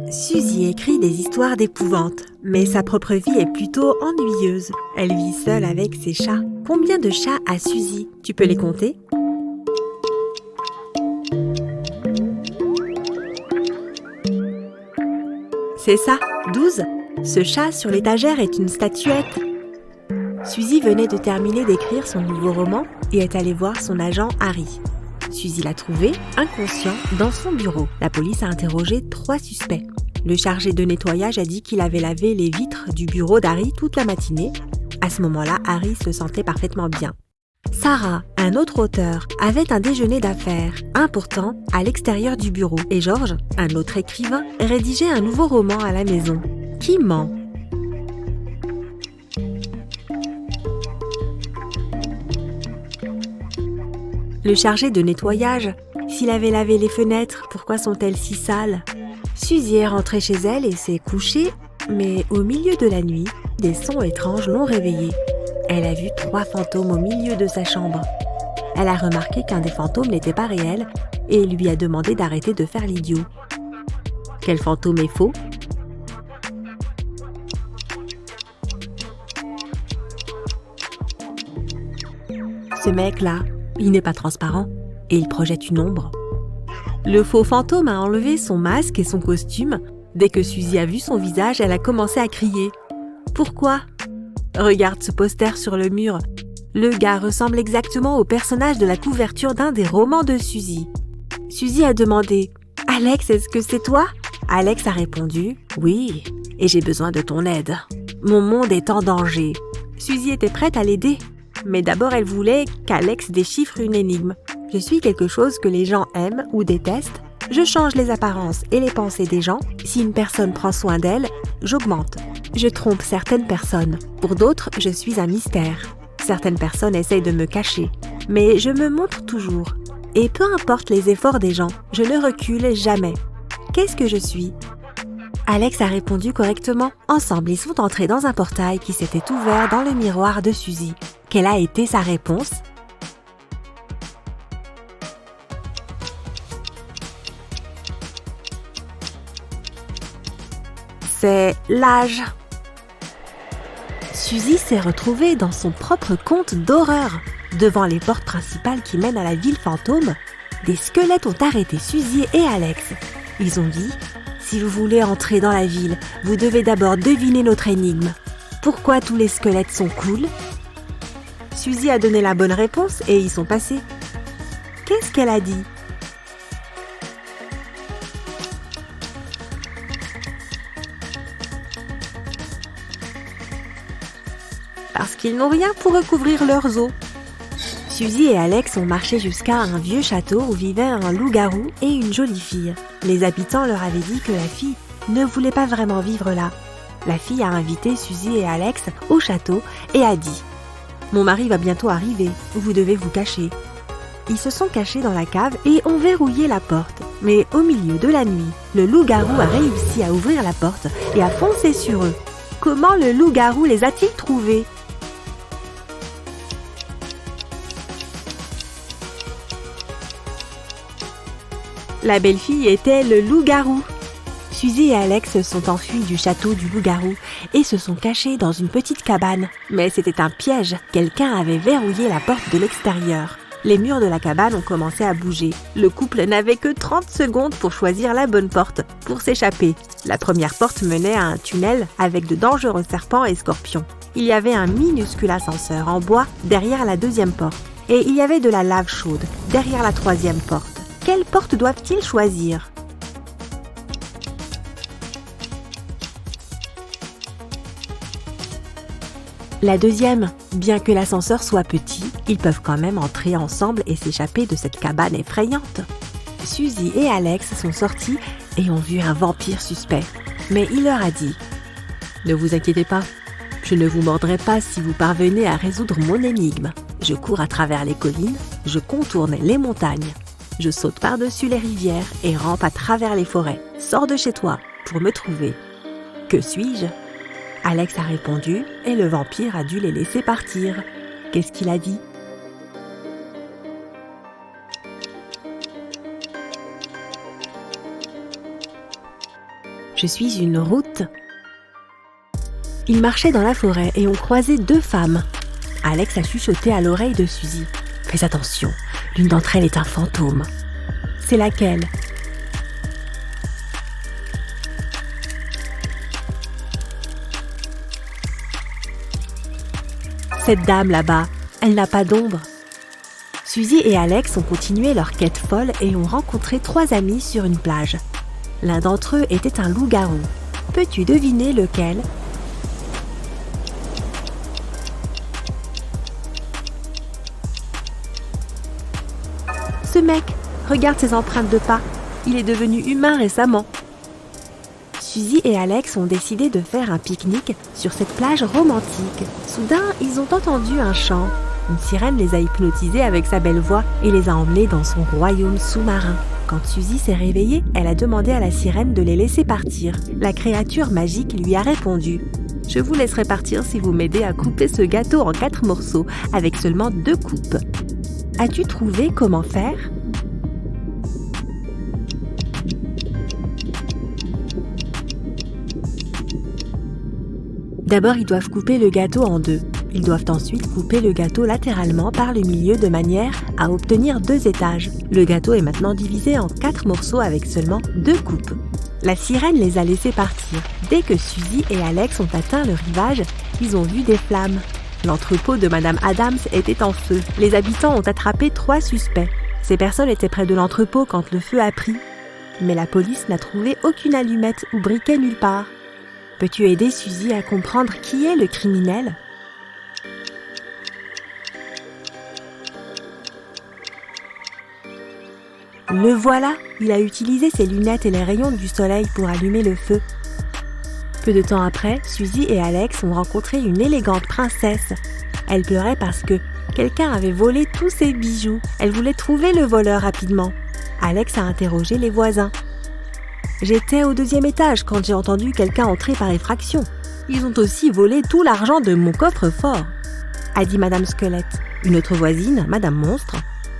Suzy écrit des histoires d'épouvante, mais sa propre vie est plutôt ennuyeuse. Elle vit seule avec ses chats. Combien de chats a Suzy? Tu peux les compter? C'est ça, 12. Ce chat sur l'étagère est une statuette. Suzy venait de terminer d'écrire son nouveau roman et est allée voir son agent Harry. Suzy l'a trouvé, inconscient, dans son bureau. La police a interrogé 3 suspects. Le chargé de nettoyage a dit qu'il avait lavé les vitres du bureau d'Harry toute la matinée. À ce moment-là, Harry se sentait parfaitement bien. Sarah, un autre auteur, avait un déjeuner d'affaires important à l'extérieur du bureau. Et Georges, un autre écrivain, rédigeait un nouveau roman à la maison. Qui ment? Le chargé de nettoyage, s'il avait lavé les fenêtres, pourquoi sont-elles si sales? Suzy est rentrée chez elle et s'est couchée, mais au milieu de la nuit, des sons étranges l'ont réveillée. Elle a vu 3 fantômes au milieu de sa chambre. Elle a remarqué qu'un des fantômes n'était pas réel et lui a demandé d'arrêter de faire l'idiot. Quel fantôme est faux? Ce mec-là, il n'est pas transparent et il projette une ombre. Le faux fantôme a enlevé son masque et son costume. Dès que Suzy a vu son visage, elle a commencé à crier. Pourquoi? Regarde ce poster sur le mur. Le gars ressemble exactement au personnage de la couverture d'un des romans de Suzy. Suzy a demandé « Alex, est-ce que c'est toi ?» Alex a répondu « Oui, et j'ai besoin de ton aide. Mon monde est en danger. » Suzy était prête à l'aider, mais d'abord elle voulait qu'Alex déchiffre une énigme. Je suis quelque chose que les gens aiment ou détestent. Je change les apparences et les pensées des gens. Si une personne prend soin d'elle, j'augmente. Je trompe certaines personnes. Pour d'autres, je suis un mystère. Certaines personnes essayent de me cacher, mais je me montre toujours. Et peu importe les efforts des gens, je ne recule jamais. Qu'est-ce que je suis? Alex a répondu correctement. Ensemble, ils sont entrés dans un portail qui s'était ouvert dans le miroir de Suzy. Quelle a été sa réponse? C'est l'âge. Suzy s'est retrouvée dans son propre conte d'horreur. Devant les portes principales qui mènent à la ville fantôme, des squelettes ont arrêté Suzy et Alex. Ils ont dit « Si vous voulez entrer dans la ville, vous devez d'abord deviner notre énigme. Pourquoi tous les squelettes sont cool ?» Suzy a donné la bonne réponse et ils sont passés. Qu'est-ce qu'elle a dit? Parce qu'ils n'ont rien pour recouvrir leurs os. Suzy et Alex ont marché jusqu'à un vieux château où vivaient un loup-garou et une jolie fille. Les habitants leur avaient dit que la fille ne voulait pas vraiment vivre là. La fille a invité Suzy et Alex au château et a dit « Mon mari va bientôt arriver, vous devez vous cacher. » Ils se sont cachés dans la cave et ont verrouillé la porte. Mais au milieu de la nuit, le loup-garou a réussi à ouvrir la porte et a foncé sur eux. Comment le loup-garou les a-t-il trouvés? La belle-fille était le loup-garou. Suzy et Alex sont enfuis du château du loup-garou et se sont cachés dans une petite cabane. Mais c'était un piège. Quelqu'un avait verrouillé la porte de l'extérieur. Les murs de la cabane ont commencé à bouger. Le couple n'avait que 30 secondes pour choisir la bonne porte pour s'échapper. La première porte menait à un tunnel avec de dangereux serpents et scorpions. Il y avait un minuscule ascenseur en bois derrière la deuxième porte. Et il y avait de la lave chaude derrière la troisième porte. Quelle porte doivent-ils choisir? La deuxième, bien que l'ascenseur soit petit, ils peuvent quand même entrer ensemble et s'échapper de cette cabane effrayante. Suzy et Alex sont sortis et ont vu un vampire suspect. Mais il leur a dit « Ne vous inquiétez pas, je ne vous mordrai pas si vous parvenez à résoudre mon énigme. Je cours à travers les collines, je contourne les montagnes. Je saute par-dessus les rivières et rampe à travers les forêts. Sors de chez toi pour me trouver. Que suis-je » Alex a répondu et le vampire a dû les laisser partir. Qu'est-ce qu'il a dit? Je suis une route. » Ils marchaient dans la forêt et ont croisé 2 femmes. Alex a chuchoté à l'oreille de Suzy. « Fais attention, l'une d'entre elles est un fantôme. » « C'est laquelle ?» « Cette dame là-bas, elle n'a pas d'ombre. » Suzy et Alex ont continué leur quête folle et ont rencontré 3 amis sur une plage. L'un d'entre eux était un loup-garou. Peux-tu deviner lequel ? Ce mec, regarde ses empreintes de pas. Il est devenu humain récemment. Suzy et Alex ont décidé de faire un pique-nique sur cette plage romantique. Soudain, ils ont entendu un chant. Une sirène les a hypnotisés avec sa belle voix et les a emmenés dans son royaume sous-marin. Quand Suzy s'est réveillée, elle a demandé à la sirène de les laisser partir. La créature magique lui a répondu « Je vous laisserai partir si vous m'aidez à couper ce gâteau en 4 morceaux avec seulement 2 coupes. » As-tu trouvé comment faire ? D'abord, ils doivent couper le gâteau en 2. Ils doivent ensuite couper le gâteau latéralement par le milieu de manière à obtenir 2 étages. Le gâteau est maintenant divisé en 4 morceaux avec seulement 2 coupes. La sirène les a laissés partir. Dès que Suzy et Alex ont atteint le rivage, ils ont vu des flammes. L'entrepôt de Madame Adams était en feu. Les habitants ont attrapé 3 suspects. Ces personnes étaient près de l'entrepôt quand le feu a pris. Mais la police n'a trouvé aucune allumette ou briquet nulle part. Peux-tu aider Suzy à comprendre qui est le criminel ? Le voilà, il a utilisé ses lunettes et les rayons du soleil pour allumer le feu. Peu de temps après, Suzy et Alex ont rencontré une élégante princesse. Elle pleurait parce que quelqu'un avait volé tous ses bijoux. Elle voulait trouver le voleur rapidement. Alex a interrogé les voisins. « J'étais au 2e étage quand j'ai entendu quelqu'un entrer par effraction. Ils ont aussi volé tout l'argent de mon coffre-fort, » a dit Madame Squelette. Une autre voisine, Madame Monstre,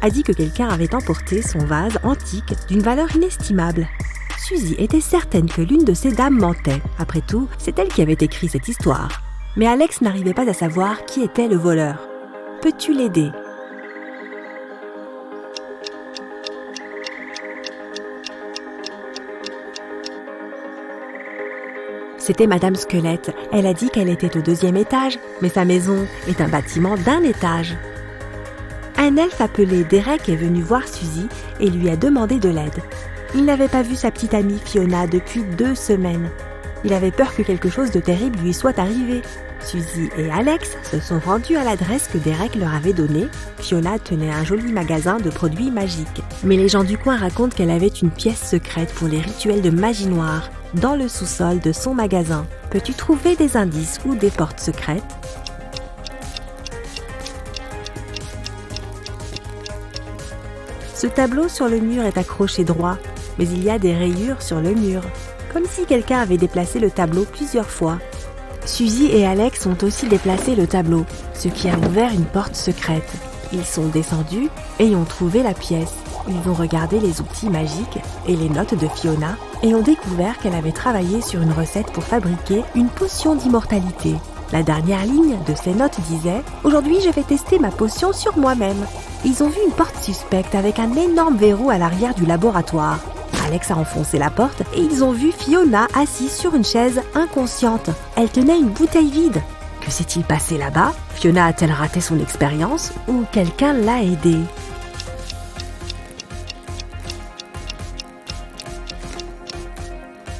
a dit que quelqu'un avait emporté son vase antique d'une valeur inestimable. Suzy était certaine que l'une de ces dames mentait. Après tout, c'est elle qui avait écrit cette histoire. Mais Alex n'arrivait pas à savoir qui était le voleur. Peux-tu l'aider ? C'était Madame Squelette. Elle a dit qu'elle était au 2e étage, mais sa maison est un bâtiment d'1 étage. Un elfe appelé Derek est venu voir Suzy et lui a demandé de l'aide. Il n'avait pas vu sa petite amie Fiona depuis 2 semaines. Il avait peur que quelque chose de terrible lui soit arrivé. Suzy et Alex se sont rendus à l'adresse que Derek leur avait donnée. Fiona tenait un joli magasin de produits magiques. Mais les gens du coin racontent qu'elle avait une pièce secrète pour les rituels de magie noire dans le sous-sol de son magasin. Peux-tu trouver des indices ou des portes secrètes ? Ce tableau sur le mur est accroché droit, mais il y a des rayures sur le mur, comme si quelqu'un avait déplacé le tableau plusieurs fois. Suzy et Alex ont aussi déplacé le tableau, ce qui a ouvert une porte secrète. Ils sont descendus et ont trouvé la pièce. Ils ont regardé les outils magiques et les notes de Fiona et ont découvert qu'elle avait travaillé sur une recette pour fabriquer une potion d'immortalité. La dernière ligne de ces notes disait « Aujourd'hui, je vais tester ma potion sur moi-même ». Ils ont vu une porte suspecte avec un énorme verrou à l'arrière du laboratoire. Alex a enfoncé la porte et ils ont vu Fiona assise sur une chaise inconsciente. Elle tenait une bouteille vide. Que s'est-il passé là-bas ? Fiona a-t-elle raté son expérience ou quelqu'un l'a aidée ?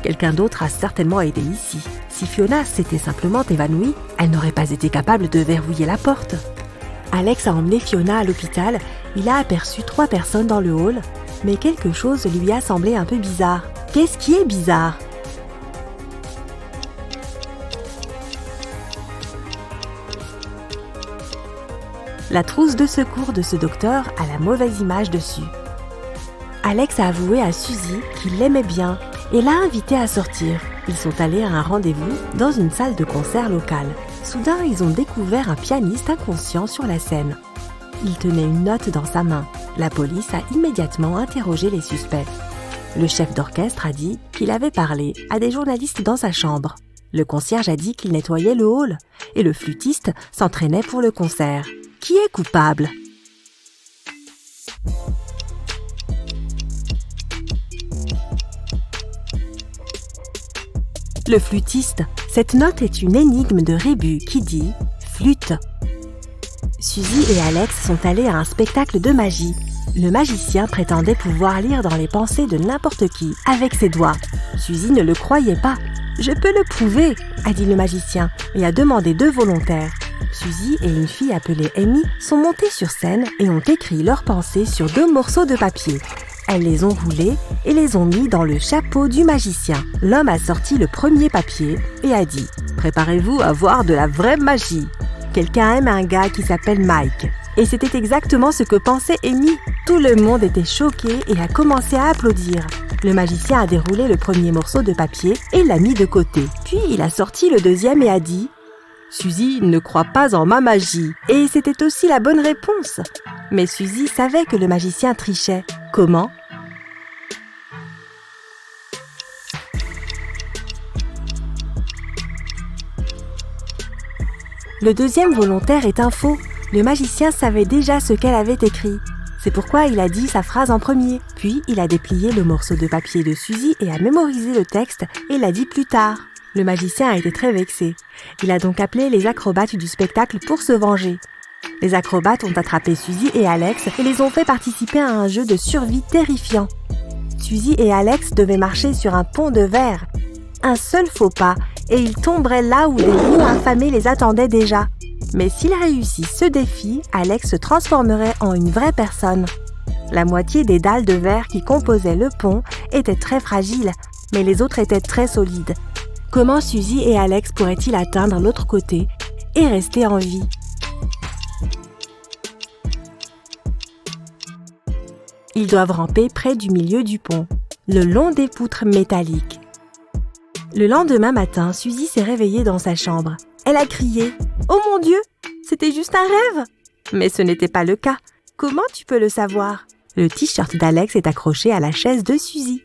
Quelqu'un d'autre a certainement aidé ici. Si Fiona s'était simplement évanouie, elle n'aurait pas été capable de verrouiller la porte. Alex a emmené Fiona à l'hôpital. Il a aperçu 3 personnes dans le hall, mais quelque chose lui a semblé un peu bizarre. Qu'est-ce qui est bizarre ? La trousse de secours de ce docteur a la mauvaise image dessus. Alex a avoué à Suzy qu'il l'aimait bien et l'a invitée à sortir. Ils sont allés à un rendez-vous dans une salle de concert locale. Soudain, ils ont découvert un pianiste inconscient sur la scène. Il tenait une note dans sa main. La police a immédiatement interrogé les suspects. Le chef d'orchestre a dit qu'il avait parlé à des journalistes dans sa chambre. Le concierge a dit qu'il nettoyait le hall et le flûtiste s'entraînait pour le concert. Qui est coupable ? Le flûtiste. Cette note est une énigme de rébus qui dit « flûte ». Suzy et Alex sont allés à un spectacle de magie. Le magicien prétendait pouvoir lire dans les pensées de n'importe qui avec ses doigts. Suzy ne le croyait pas. « Je peux le prouver », a dit le magicien et a demandé 2 volontaires. Suzy et une fille appelée Amy sont montées sur scène et ont écrit leurs pensées sur 2 morceaux de papier. Elles les ont roulés et les ont mis dans le chapeau du magicien. L'homme a sorti le premier papier et a dit « Préparez-vous à voir de la vraie magie ». Quelqu'un aime un gars qui s'appelle Mike. Et c'était exactement ce que pensait Amy. Tout le monde était choqué et a commencé à applaudir. Le magicien a déroulé le premier morceau de papier et l'a mis de côté. Puis il a sorti le deuxième et a dit « Suzy ne croit pas en ma magie ». Et c'était aussi la bonne réponse. Mais Suzy savait que le magicien trichait. Comment ? Le deuxième volontaire est un faux. Le magicien savait déjà ce qu'elle avait écrit. C'est pourquoi il a dit sa phrase en premier. Puis il a déplié le morceau de papier de Suzy et a mémorisé le texte et l'a dit plus tard. Le magicien a été très vexé. Il a donc appelé les acrobates du spectacle pour se venger. Les acrobates ont attrapé Suzy et Alex et les ont fait participer à un jeu de survie terrifiant. Suzy et Alex devaient marcher sur un pont de verre. Un seul faux pas et ils tomberaient là où des loups infamés les attendaient déjà. Mais s'ils réussissent ce défi, Alex se transformerait en une vraie personne. La moitié des dalles de verre qui composaient le pont étaient très fragiles, mais les autres étaient très solides. Comment Suzy et Alex pourraient-ils atteindre l'autre côté et rester en vie ? Ils doivent ramper près du milieu du pont, le long des poutres métalliques. Le lendemain matin, Suzy s'est réveillée dans sa chambre. Elle a crié « Oh mon Dieu, c'était juste un rêve !» Mais ce n'était pas le cas. Comment tu peux le savoir ? Le t-shirt d'Alex est accroché à la chaise de Suzy.